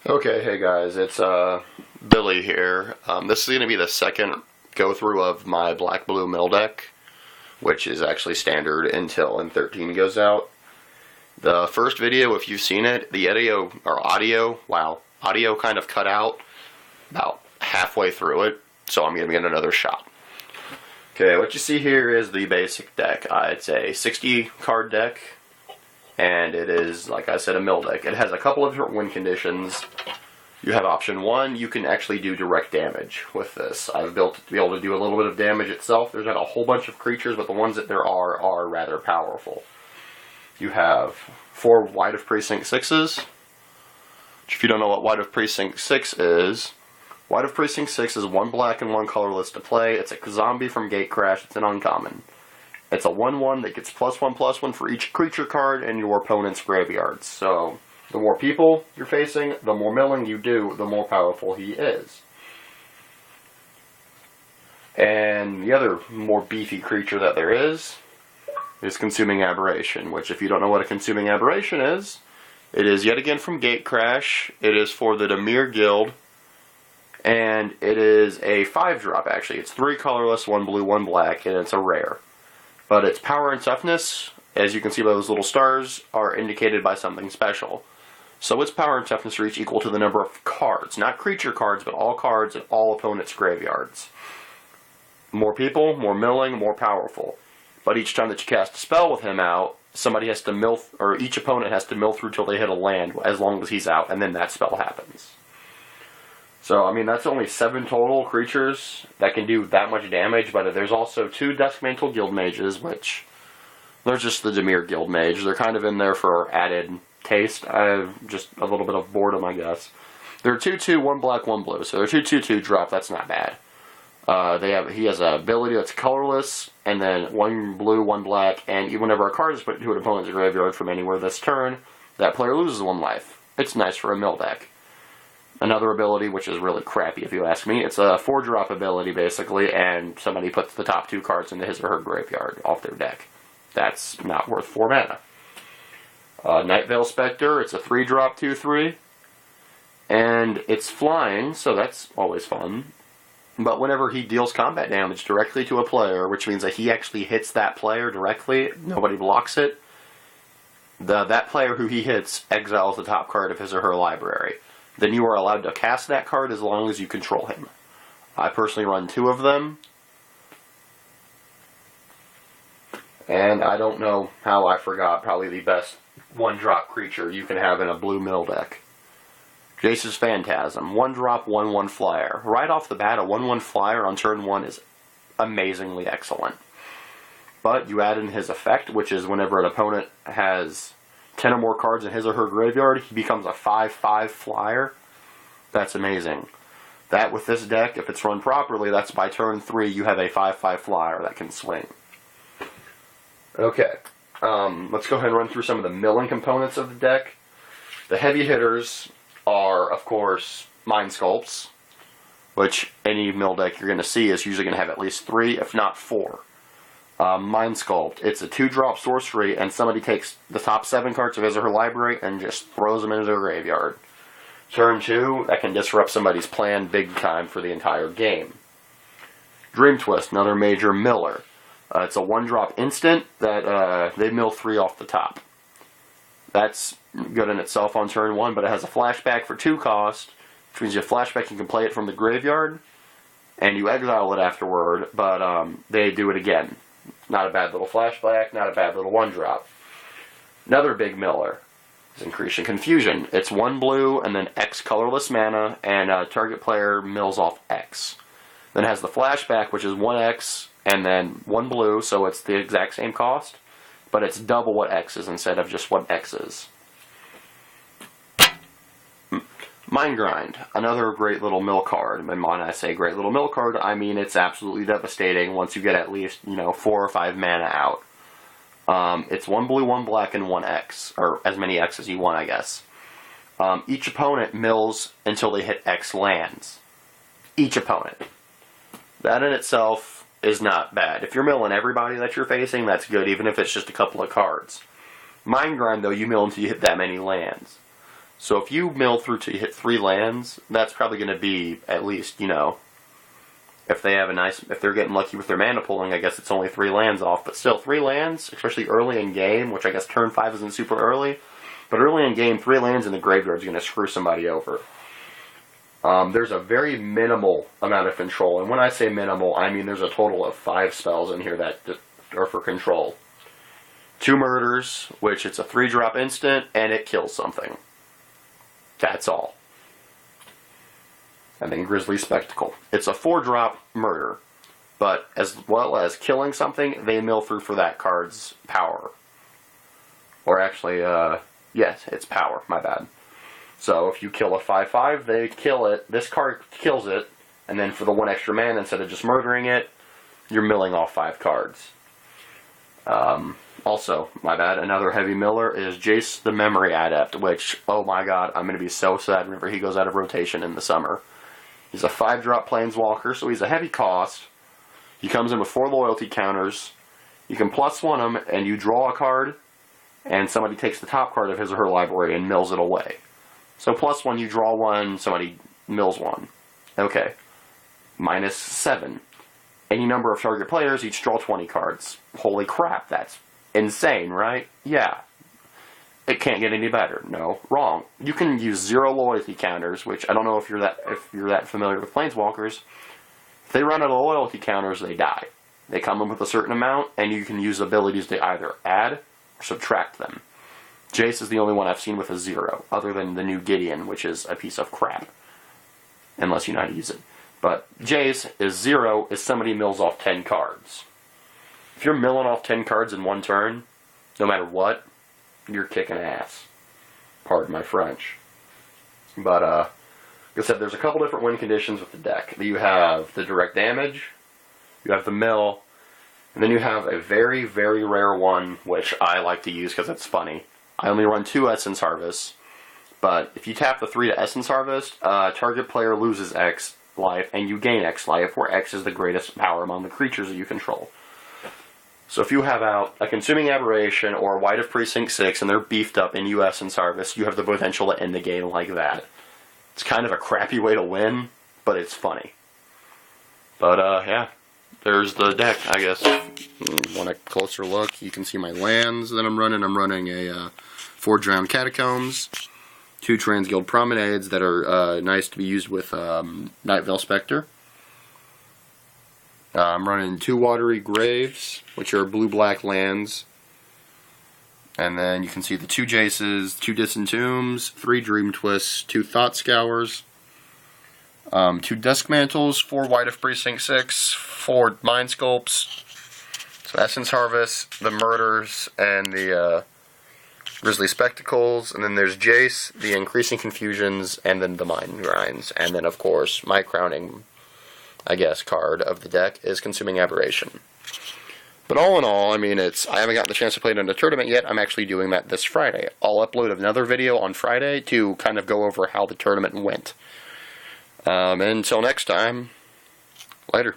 Okay, hey guys, it's Billy here. This is going to be the second go through of my Black Blue Mill deck, which is actually standard until N13 goes out. The first video, if you've seen it, the audio kind of cut out about halfway through it, so I'm giving it another shot. Okay, what you see here is the basic deck. It's a 60 card deck, and it is, like I said, a mill deck. It has a couple of different win conditions. You have option 1, you can actually do direct damage with this. I've built it to be able to do a little bit of damage itself. There's not a whole bunch of creatures, but the ones that there are rather powerful. You have 4 White of Precinct 6s, which if you don't know what White of Precinct 6 is, White of Precinct 6 is 1 black and 1 colorless to play. It's a zombie from Gatecrash. It's an uncommon. It's a 1/1 that gets +1/+1 for each creature card in your opponent's graveyards. So, the more people you're facing, the more milling you do, the more powerful he is. And the other more beefy creature that there is Consuming Aberration, which if you don't know what a Consuming Aberration is, it is yet again from Gatecrash. It is for the Dimir Guild, and it is a 5-drop actually. It's 3 colorless, 1 blue, 1 black, and it's a rare. But its power and toughness, as you can see by those little stars, are indicated by something special. So its power and toughness are each equal to the number of cards. Not creature cards, but all cards in all opponents' graveyards. More people, more milling, more powerful. But each time that you cast a spell with him out, somebody has to mill, or each opponent has to mill through till they hit a land, as long as he's out, and then that spell happens. So, I mean, that's only 7 total creatures that can do that much damage, but there's also 2 Duskmantle Guild Mages, which, they're just the Dimir Guild Mage. They're kind of in there for added taste. Just a little bit of boredom, I guess. They're 2/2, 1 black, 1 blue, so they're 2/2 drop, that's not bad. He has an ability that's colorless, and then 1 blue, 1 black, and whenever a card is put into an opponent's graveyard from anywhere this turn, that player loses 1 life. It's nice for a mill deck. Another ability, which is really crappy if you ask me, it's a 4-drop ability basically, and somebody puts the top 2 cards into his or her graveyard off their deck. That's not worth 4 mana. Nightveil Spectre, it's a 3-drop 2/3, and it's flying, so that's always fun. But whenever he deals combat damage directly to a player, which means that he actually hits that player directly, nobody blocks it, that player who he hits exiles the top card of his or her library. Then you are allowed to cast that card as long as you control him. I personally run 2 of them, and I don't know how I forgot probably the best 1-drop creature you can have in a blue mill deck. Jace's Phantasm, 1-drop, 1/1 flyer. Right off the bat, a 1/1 flyer on turn 1 is amazingly excellent. But you add in his effect, which is whenever an opponent has 10 or more cards in his or her graveyard, he becomes a 5/5 flyer. That's amazing. That, with this deck, if it's run properly, that's by turn 3, you have a 5/5 flyer that can swing. Okay, let's go ahead and run through some of the milling components of the deck. The heavy hitters are, of course, Mind Sculpts, which any mill deck you're going to see is usually going to have at least 3, if not 4. Mind Sculpt, it's a 2-drop sorcery, and somebody takes the top 7 cards of his or her library and just throws them into their graveyard. Turn 2, that can disrupt somebody's plan big time for the entire game. Dream Twist, another major miller. It's a 1-drop instant that they mill 3 off the top. That's good in itself on turn 1, but it has a flashback for 2 cost, which means you flashback, you can play it from the graveyard, and you exile it afterward, but they do it again. Not a bad little flashback, not a bad little 1-drop. Another big miller is Increasing Confusion. It's 1 blue and then X colorless mana, and target player mills off X. Then it has the flashback, which is 1X and then 1 blue, so it's the exact same cost, but it's double what X is instead of just what X is. Mind Grind, another great little mill card. And when I say great little mill card, I mean it's absolutely devastating once you get at least, 4 or 5 mana out. It's 1 blue, 1 black, and 1 X, or as many X as you want, I guess. Each opponent mills until they hit X lands. Each opponent. That in itself is not bad. If you're milling everybody that you're facing, that's good, even if it's just a couple of cards. Mind Grind, though, you mill until you hit that many lands. So if you mill through to hit 3 lands, that's probably going to be at least, you know, if they have a nice, if they're getting lucky with their mana pulling, I guess it's only 3 lands off. But still, 3 lands, especially early in game, which I guess turn 5 isn't super early, but early in game, 3 lands in the graveyard is going to screw somebody over. There's a very minimal amount of control, and when I say minimal, I mean there's a total of 5 spells in here that are for control. 2 murders, which it's a 3-drop instant, and it kills something. That's all. And then Grisly Spectacle. It's a 4-drop murder, but as well as killing something, they mill through for that card's power. Or actually, yes, it's power, my bad. So if you kill a 5/5, they kill it, this card kills it, and then for the 1 extra mana, instead of just murdering it, you're milling off 5 cards. Also, my bad, another heavy miller is Jace the Memory Adept, which, oh my god, I'm going to be so sad whenever he goes out of rotation in the summer. He's a 5-drop planeswalker, so he's a heavy cost. He comes in with 4 loyalty counters. You can +1 him, and you draw a card, and somebody takes the top card of his or her library and mills it away. So +1, you draw 1, somebody mills 1. Okay. -7. Any number of target players each draw 20 cards. Holy crap, that's insane, right? Yeah. It can't get any better. No, wrong. You can use 0 loyalty counters, which I don't know if you're that familiar with planeswalkers. If they run out of loyalty counters, they die. They come in with a certain amount, and you can use abilities to either add or subtract them. Jace is the only one I've seen with a 0, other than the new Gideon, which is a piece of crap. Unless you know how to use it. But Jace is 0 if somebody mills off 10 cards. If you're milling off 10 cards in 1 turn, no matter what, you're kicking ass. Pardon my French. But, like I said, there's a couple different win conditions with the deck. You have the direct damage, you have the mill, and then you have a very, very rare one, which I like to use because it's funny. I only run 2 Essence Harvests, but if you tap the 3 to Essence Harvest, target player loses X life, and you gain X life, where X is the greatest power among the creatures that you control. So if you have out a Consuming Aberration or White of Precinct 6, and they're beefed up in Essence Harvest, you have the potential to end the game like that. It's kind of a crappy way to win, but it's funny. But, yeah. There's the deck, I guess. Want a closer look? You can see my lands that I'm running. I'm running a 4 Drowned Catacombs, 2 Transguild Promenades that are nice to be used with Night Veil Spectre. I'm running 2 Watery Graves, which are blue-black lands. And then you can see the 2 Jaces, 2 Disentombs, 3 Dream Twists, 2 Thought Scours, 2 Dusk Mantles, 4 White of Precinct 6, 4 Mind Sculpts, so Essence Harvest, the Murders, and the Grisly Spectacles, and then there's Jace, the Increasing Confusions, and then the Mind Grinds, and then of course my crowning, I guess, card of the deck is Consuming Aberration. But all in all, I mean, I haven't gotten the chance to play it in a tournament yet. I'm actually doing that this Friday. I'll upload another video on Friday to kind of go over how the tournament went. And until next time, later.